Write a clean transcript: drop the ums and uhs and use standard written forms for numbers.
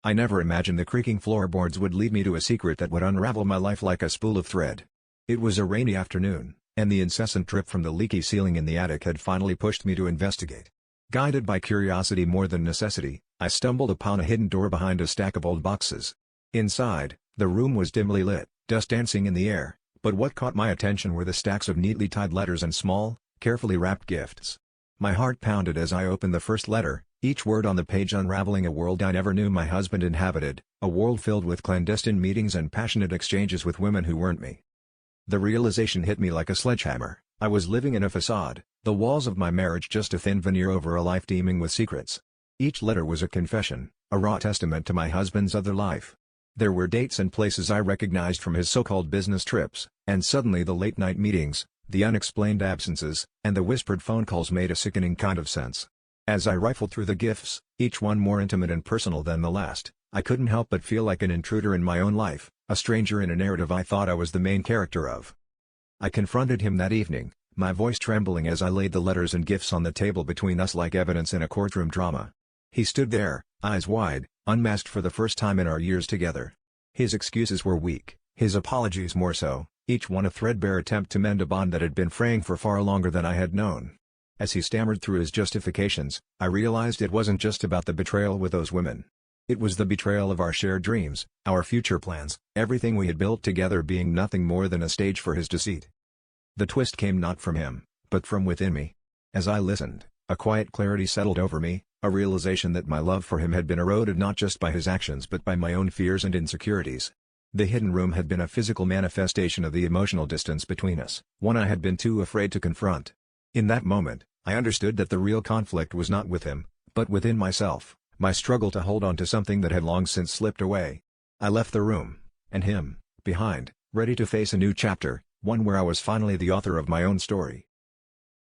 I never imagined the creaking floorboards would lead me to a secret that would unravel my life like a spool of thread. It was a rainy afternoon, and the incessant drip from the leaky ceiling in the attic had finally pushed me to investigate. Guided by curiosity more than necessity, I stumbled upon a hidden door behind a stack of old boxes. Inside, the room was dimly lit, dust dancing in the air, but what caught my attention were the stacks of neatly tied letters and small, carefully wrapped gifts. My heart pounded as I opened the first letter, each word on the page unraveling a world I never knew my husband inhabited, a world filled with clandestine meetings and passionate exchanges with women who weren't me. The realization hit me like a sledgehammer. I was living in a facade, the walls of my marriage just a thin veneer over a life teeming with secrets. Each letter was a confession, a raw testament to my husband's other life. There were dates and places I recognized from his so-called business trips, and suddenly the late-night meetings, the unexplained absences, and the whispered phone calls made a sickening kind of sense. As I rifled through the gifts, each one more intimate and personal than the last, I couldn't help but feel like an intruder in my own life, a stranger in a narrative I thought I was the main character of. I confronted him that evening, my voice trembling as I laid the letters and gifts on the table between us like evidence in a courtroom drama. He stood there, eyes wide, unmasked for the first time in our years together. His excuses were weak, his apologies more so, each one a threadbare attempt to mend a bond that had been fraying for far longer than I had known. As he stammered through his justifications, I realized it wasn't just about the betrayal with those women. It was the betrayal of our shared dreams, our future plans, everything we had built together being nothing more than a stage for his deceit. The twist came not from him, but from within me. As I listened, a quiet clarity settled over me, a realization that my love for him had been eroded not just by his actions but by my own fears and insecurities. The hidden room had been a physical manifestation of the emotional distance between us, one I had been too afraid to confront. In that moment, I understood that the real conflict was not with him, but within myself, my struggle to hold on to something that had long since slipped away. I left the room, and him, behind, ready to face a new chapter, one where I was finally the author of my own story.